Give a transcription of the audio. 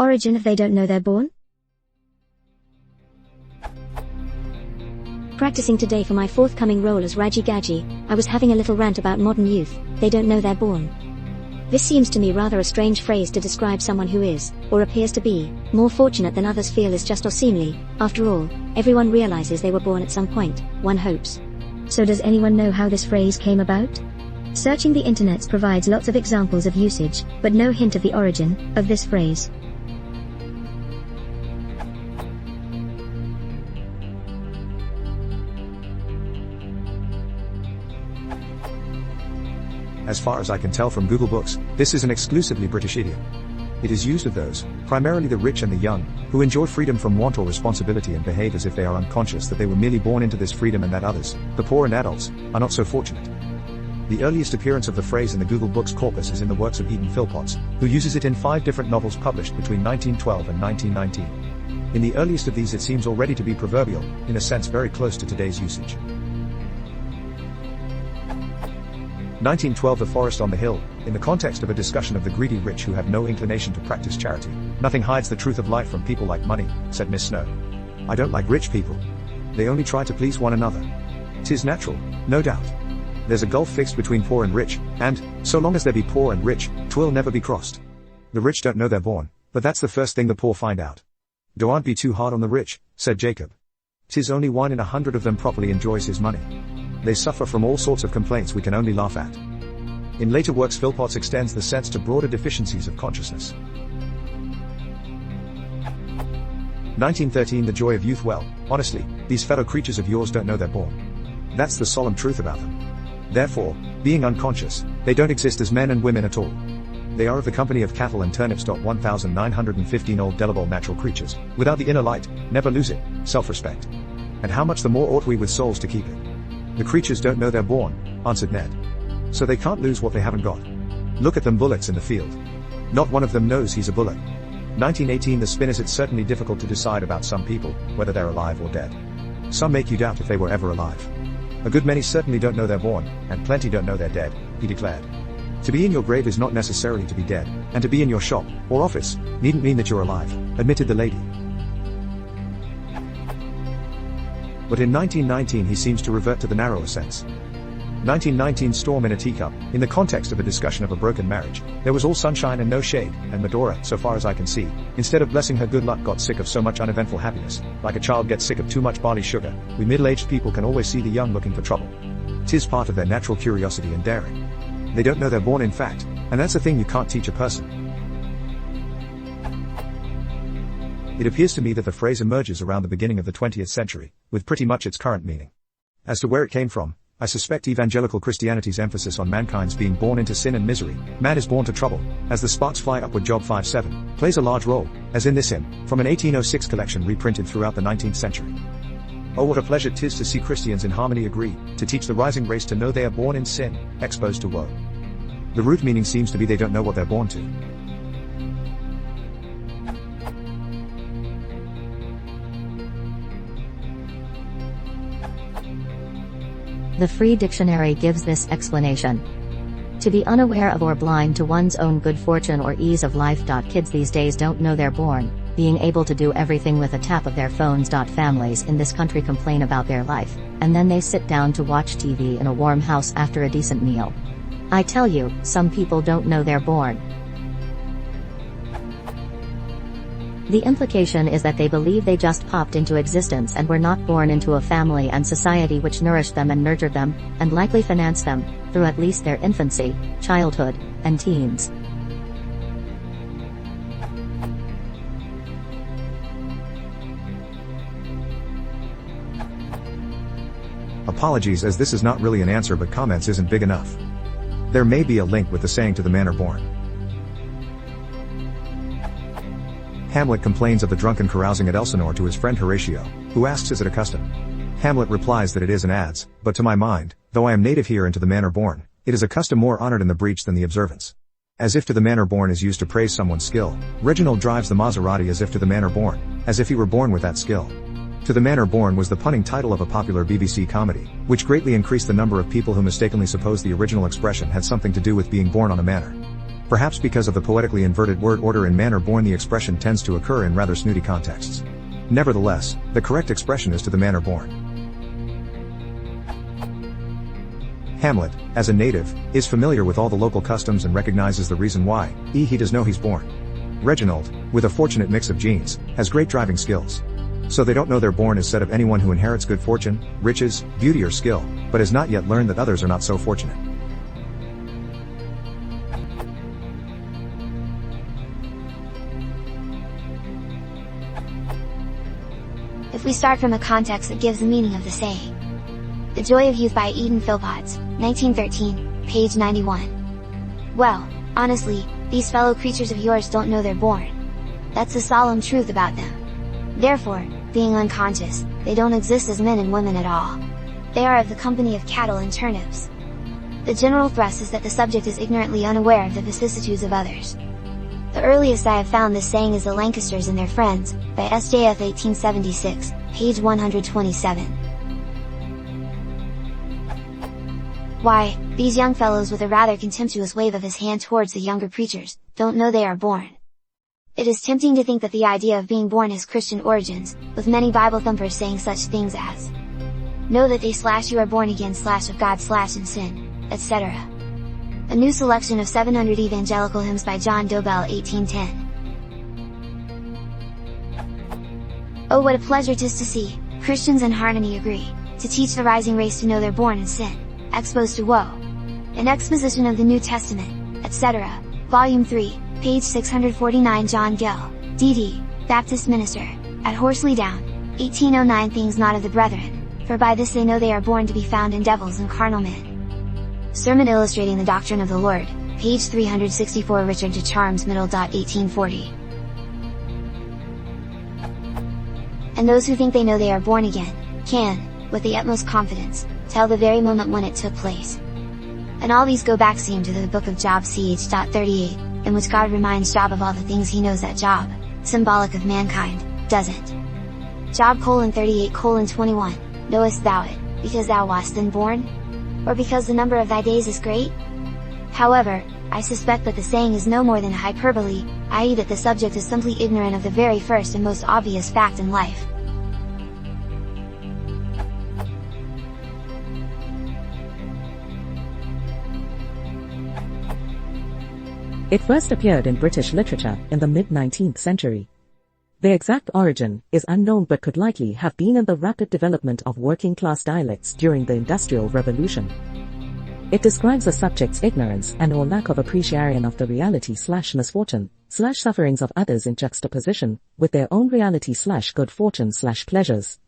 Origin of they don't know they're born? Practicing today for my forthcoming role as Raji Gaji, I was having a little rant about modern youth, they don't know they're born. This seems to me rather a strange phrase to describe someone who is, or appears to be, more fortunate than others feel is just or seemly. After all, everyone realizes they were born at some point, one hopes. So does anyone know how this phrase came about? Searching the internet provides lots of examples of usage, but no hint of the origin of this phrase. As far as I can tell from Google Books, this is an exclusively British idiom. It is used of those, primarily the rich and the young, who enjoy freedom from want or responsibility and behave as if they are unconscious that they were merely born into this freedom and that others, the poor and adults, are not so fortunate. The earliest appearance of the phrase in the Google Books corpus is in the works of Eden Phillpotts, who uses it in 5 different novels published between 1912 and 1919. In the earliest of these it seems already to be proverbial, in a sense very close to today's usage. 1912 The Forest on the Hill, in the context of a discussion of the greedy rich who have no inclination to practice charity. Nothing hides the truth of life from people like money, said Miss Snow. I don't like rich people. They only try to please one another. 'Tis natural, no doubt. There's a gulf fixed between poor and rich, and, so long as there be poor and rich, 'twill never be crossed. The rich don't know they're born, but that's the first thing the poor find out. Don't be too hard on the rich, said Jacob. 'Tis only 1 in 100 of them properly enjoys his money. They suffer from all sorts of complaints we can only laugh at. In later works Phillpotts extends the sense to broader deficiencies of consciousness. 1913 The Joy of Youth. Well, honestly, these fellow creatures of yours don't know they're born. That's the solemn truth about them. Therefore, being unconscious, they don't exist as men and women at all. They are of the company of cattle and turnips. 1915 Old Delable natural creatures, without the inner light, never lose it, self-respect. And how much the more ought we with souls to keep it? The creatures don't know they're born, answered Ned. So they can't lose what they haven't got. Look at them bullets in the field. Not one of them knows he's a bullet. 1918 The Spinners. It's certainly difficult to decide about some people, whether they're alive or dead. Some make you doubt if they were ever alive. A good many certainly don't know they're born, and plenty don't know they're dead, he declared. To be in your grave is not necessarily to be dead, and to be in your shop, or office, needn't mean that you're alive, admitted the lady. But in 1919 he seems to revert to the narrower sense. 1919 Storm in a Teacup, in the context of a discussion of a broken marriage, there was all sunshine and no shade, and Medora, so far as I can see, instead of blessing her good luck got sick of so much uneventful happiness, like a child gets sick of too much barley sugar. We middle-aged people can always see the young looking for trouble. 'Tis part of their natural curiosity and daring. They don't know they're born in fact, and that's a thing you can't teach a person. It appears to me that the phrase emerges around the beginning of the 20th century, with pretty much its current meaning. As to where it came from, I suspect evangelical Christianity's emphasis on mankind's being born into sin and misery, man is born to trouble, as the sparks fly upward. Job 5:7, plays a large role, as in this hymn, from an 1806 collection reprinted throughout the 19th century. Oh, what a pleasure 'tis to see Christians in harmony agree, to teach the rising race to know they are born in sin, exposed to woe. The root meaning seems to be they don't know what they're born to. The Free Dictionary gives this explanation. To be unaware of or blind to one's own good fortune or ease of life. Kids these days don't know they're born, being able to do everything with a tap of their phones. Families in this country complain about their life, and then they sit down to watch TV in a warm house after a decent meal. I tell you, some people don't know they're born. The implication is that they believe they just popped into existence and were not born into a family and society which nourished them and nurtured them, and likely financed them, through at least their infancy, childhood, and teens. Apologies, as this is not really an answer, but comments isn't big enough. There may be a link with the saying to the manner born. Hamlet complains of the drunken carousing at Elsinore to his friend Horatio, who asks is it a custom. Hamlet replies that it is and adds, but to my mind, though I am native here and to the manner born, it is a custom more honored in the breach than the observance. As if to the manner born is used to praise someone's skill, Reginald drives the Maserati as if to the manner born, as if he were born with that skill. To the Manor Born was the punning title of a popular BBC comedy, which greatly increased the number of people who mistakenly supposed the original expression had something to do with being born on a manor. Perhaps because of the poetically inverted word order in man or born, the expression tends to occur in rather snooty contexts. Nevertheless, the correct expression is to the man or born. Hamlet, as a native, is familiar with all the local customs and recognizes the reason why, he does know he's born. Reginald, with a fortunate mix of genes, has great driving skills. So they don't know they're born is said of anyone who inherits good fortune, riches, beauty or skill, but has not yet learned that others are not so fortunate. If we start from a context that gives the meaning of the saying. The Joy of Youth by Eden Philpotts, 1913, page 91. Well, honestly, these fellow creatures of yours don't know they're born. That's the solemn truth about them. Therefore, being unconscious, they don't exist as men and women at all. They are of the company of cattle and turnips. The general thrust is that the subject is ignorantly unaware of the vicissitudes of others. The earliest I have found this saying is The Lancasters and Their Friends, by S.J.F. 1876, page 127. Why, these young fellows with a rather contemptuous wave of his hand towards the younger preachers, don't know they are born. It is tempting to think that the idea of being born has Christian origins, with many Bible thumpers saying such things as, know that they / you are born again / of God / in sin, etc. A new selection of 700 evangelical hymns by John Dobell, 1810. Oh, what a pleasure 'tis to see Christians in harmony agree, to teach the rising race to know they're born in sin, exposed to woe. An exposition of the New Testament, etc. Volume 3, page 649. John Gill, D.D., Baptist minister, at Horsley Down, 1809. Things not of the brethren, for by this they know they are born to be found in devils and carnal men. Sermon illustrating the doctrine of the Lord, page 364. Richard de Charmes Middle. 1840. And those who think they know they are born again, can, with the utmost confidence, tell the very moment when it took place. And all these go back seem to the book of Job ch. 38, in which God reminds Job of all the things he knows that Job, symbolic of mankind, doesn't. Job 38:21, knowest thou it, because thou wast then born? Or because the number of thy days is great? However, I suspect that the saying is no more than hyperbole, i.e. that the subject is simply ignorant of the very first and most obvious fact in life. It first appeared in British literature in the mid-19th century. The exact origin is unknown but could likely have been in the rapid development of working-class dialects during the Industrial Revolution. It describes the subject's ignorance and or lack of appreciation of the reality/misfortune/sufferings of others in juxtaposition with their own reality/good fortune/pleasures,